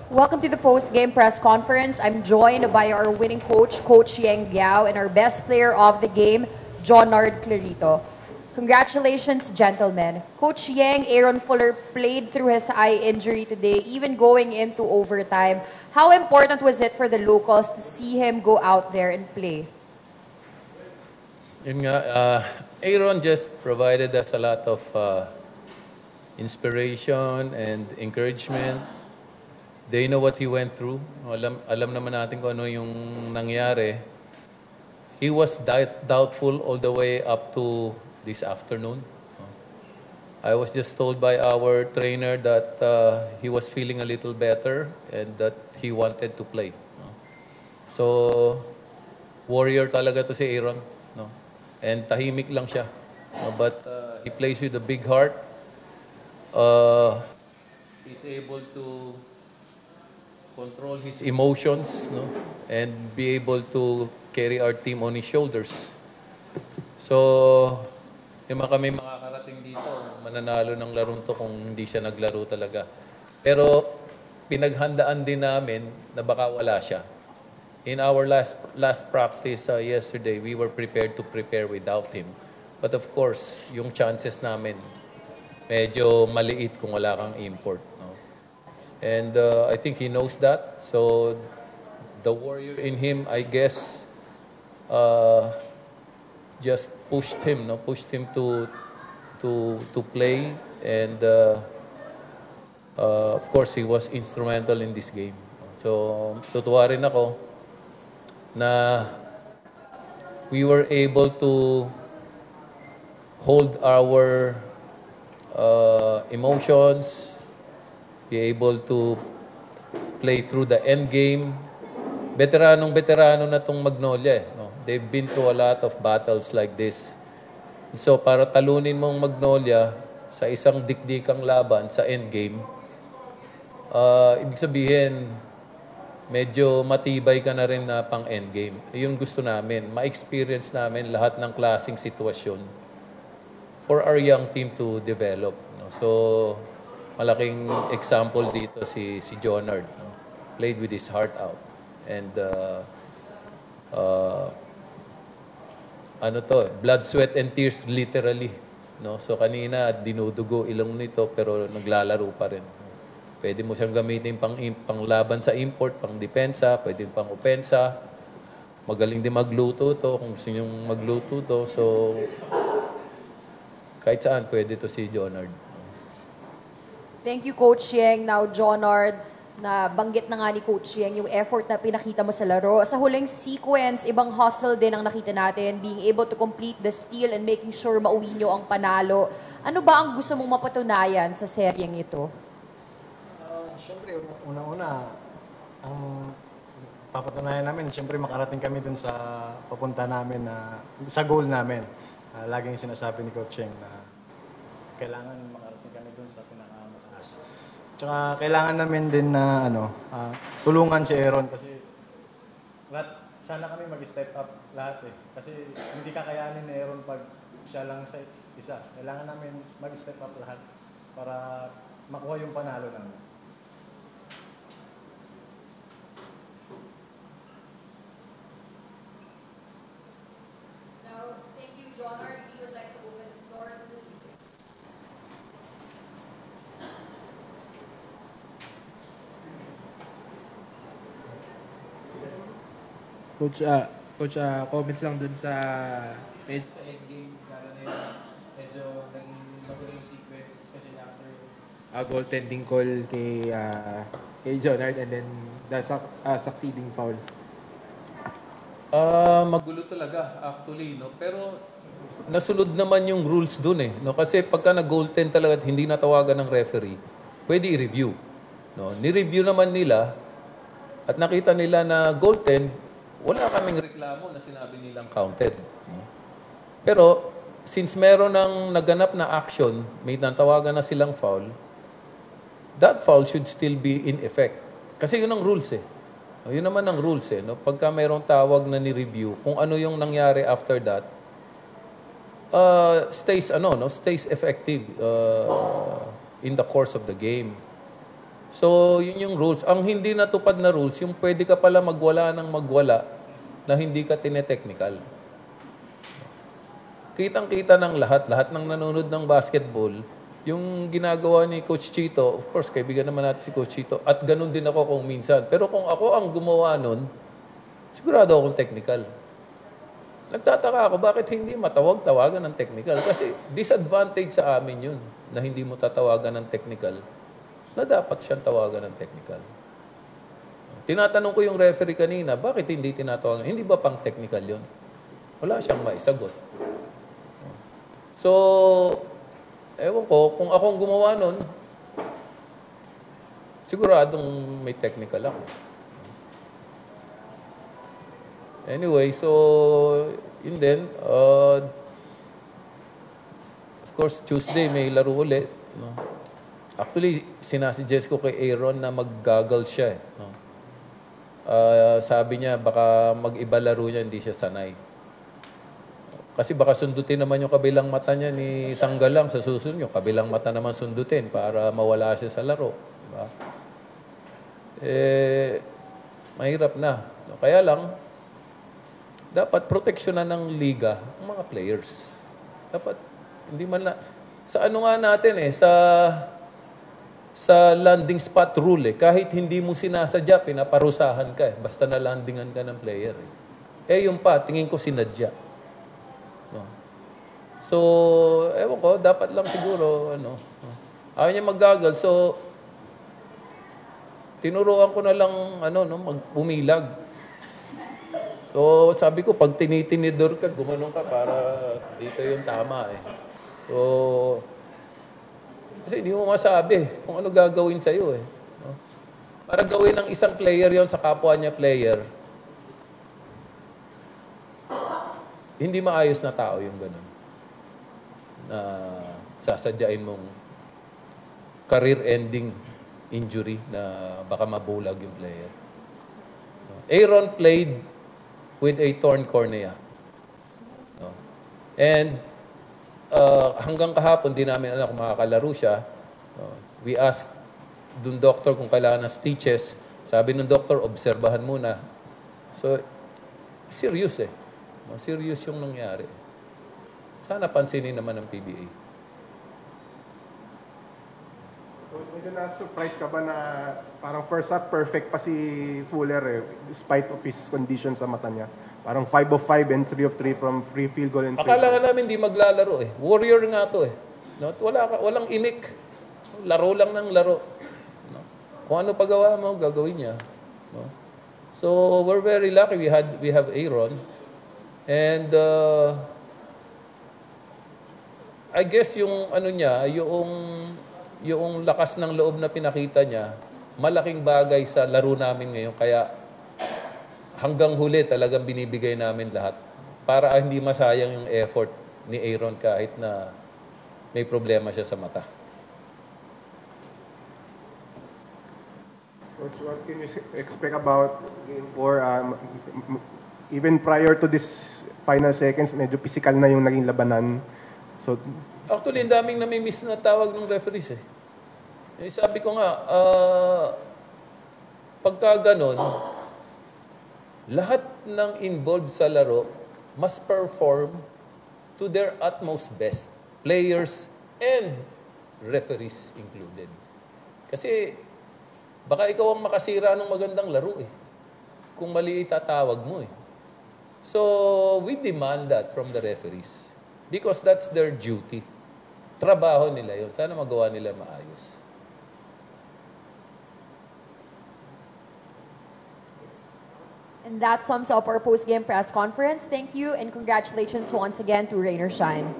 Welcome to the post-game press conference. I'm joined by our winning coach, Coach Yang Giao, and our best player of the game, Jonard Clarito. Congratulations, gentlemen. Coach Yang, Aaron Fuller played through his eye injury today, even going into overtime. How important was it for the locals to see him go out there and play? Yun nga, Aaron just provided us a lot of inspiration and encouragement. They know what he went through. Alam naman natin kung ano yung nangyari. He was doubtful all the way up to this afternoon. I was just told by our trainer that he was feeling a little better and that he wanted to play. So, warrior talaga to si Aaron. No? And tahimik lang siya. But he plays with a big heart. He's able to control his emotions, no? And be able to carry our team on his shoulders. So, yung kami makakarating dito, mananalo ng larong to kung hindi siya naglaro talaga. Pero, pinaghandaan din namin na baka wala siya. In our last practice yesterday, we were prepared to prepare without him. But of course, yung chances namin, medyo maliit kung wala kang import. No? And I think he knows that. So, the warrior in him, I guess, just pushed him, no? Pushed him to play. And of course, he was instrumental in this game. So, tutuwa rin ako na we were able to hold our emotions, be able to play through the end game. Veterano na tong Magnolia. No? They've been through a lot of battles like this. So para talunin mong Magnolia sa isang dikdikang laban sa end game, ibig sabihin, medyo matibay ka na rin na pang end game. Yung gusto namin, ma-experience namin lahat ng klaseng sitwasyon for our young team to develop. No? So, malaking example dito si Jonard. No? Played with his heart out. And blood, sweat, and tears literally. No? So kanina, dinudugo ilong nito pero naglalaro pa rin. Pwede mo siyang gamitin pang laban sa import, pang depensa, pwede pang opensa. Magaling din magluto to kung gusto niyong magluto to. So, kahit saan pwede to si Jonard. Thank you, Coach Yang. Now, Jonard, na banggit na nga ni Coach Yang yung effort na pinakita mo sa laro. Sa huling sequence, ibang hustle din ang nakita natin, being able to complete the steal and making sure mauwi nyo ang panalo. Ano ba ang gusto mong mapatunayan sa seryeng ito? Siyempre, una-una, ang papatunayan namin, siyempre makarating kami dun sa papunta namin, sa goal namin. Laging sinasabi ni Coach Cheng na kailangan makarating kami dun sa pinakamataas. Tsaka kailangan namin din na tulungan si Aaron kasi sana kami mag-step up lahat eh. Kasi hindi kakayanin ni Aaron pag siya lang sa isa. Kailangan namin mag-step up lahat para makuha yung panalo namin. Jonard, we would like to open the floor to the meeting. Coach, comments lang dun sa medyo sa endgame, lalo na yun, medyo naging magulo yung sequence, especially after goaltending call kay Jonard and then the succeeding foul. Magulo talaga actually, no? Pero nasunod naman yung rules dun eh, no? Kasi pagka nag-goaltend talaga at hindi natawagan ng referee, pwede i-review, no? Ni-review naman nila at nakita nila na goaltend, wala kaming reklamo na sinabi nilang counted, no? Pero since meron ng naganap na action, may natawagan na silang foul, that foul should still be in effect. Kasi yun ang rules eh. Yun naman ang rules eh. No? Pagka mayroong tawag na ni-review, kung ano yung nangyari after that, stays effective in the course of the game. So, yun yung rules. Ang hindi natupad na rules, yung pwede ka pala magwala ng magwala na hindi ka tinetechnical. Kitang-kita ng lahat ng nanonood ng basketball, yung ginagawa ni Coach Chito, of course, kaibigan naman natin si Coach Chito, at ganun din ako kung minsan. Pero kung ako ang gumawa nun, sigurado akong technical. Nagtataka ako, bakit hindi matawag-tawagan ng technical? Kasi disadvantage sa amin yun, na hindi mo tatawagan ng technical, na dapat siyang tawagan ng technical. Tinatanong ko yung referee kanina, bakit hindi tinatawagan? Hindi ba pang technical yun? Wala siyang maisagot. So, ewan ko, kung akong gumawa nun, siguradong may technical ako. Anyway, so, yun din. Of course, Tuesday may laro ulit. No? Actually, sinasuggest ko kay Aaron na mag-goggle siya. No? Sabi niya, baka mag-iba laro niya, hindi siya sanay. Kasi baka sundutin naman yung kabilang mata niya ni Sanggalang sa susunod yung kabilang mata naman sundutin para mawala siya sa laro. Diba? Mahirap na. Kaya lang, dapat proteksyonan ng liga ang mga players. Dapat, hindi man na, sa ano nga natin sa landing spot rule kahit hindi mo sinasadya, pinaparusahan ka basta na landingan ka ng player yung pa, tingin ko sinadya. No. So, ewan ko, dapat lang siguro, ayaw niya mag-goggle, so, tinuruan ko na lang, mag-umilag. So, sabi ko, pag tinitinidor ka, gumanong ka para dito yung tama So, kasi hindi mo masabi kung ano gagawin sa'yo No? Para gawin ng isang player yon sa kapwa niya player, hindi maayos na tao yung ganun. Na sasadyain mong career-ending injury na baka mabulag yung player. Aaron played with a torn cornea. No? And hanggang kahapon, di namin alam kung makakalaro siya. We asked dun doctor kung kailangan ng stitches. Sabi ng doctor, obserbahan muna. So, serious serious yung nangyari. Sana pansinin naman ng PBA. Medyo na-surprise ka ba na parang first half perfect pa si Fuller despite of his condition sa mata niya? Parang 5 of 5 and 3 of 3 from free field goal and free Akala nga namin di maglalaro Warrior nga to No? Walang imik. Laro lang ng laro. No? Kung ano pagawa mo, gagawin niya. No? So, we're very lucky we have Aaron. And I guess yung yung lakas ng loob na pinakita niya, malaking bagay sa laro namin ngayon. Kaya hanggang huli talagang binibigay namin lahat para hindi masayang yung effort ni Aaron kahit na may problema siya sa mata. Coach, what can you expect about Game 4? Even prior to this final seconds, medyo physical na yung naging labanan. So, actually, ang daming namimiss na tawag ng referees sabi ko nga, pagka ganon, lahat ng involved sa laro must perform to their utmost best. Players and referees included. Kasi baka ikaw ang makasira ng magandang laro kung mali itatawag mo So, we demand that from the referees because that's their duty. Trabaho nila yun. Sana magawa nila maayos. And that sums up our post-game press conference. Thank you and congratulations once again to Rain or Shine.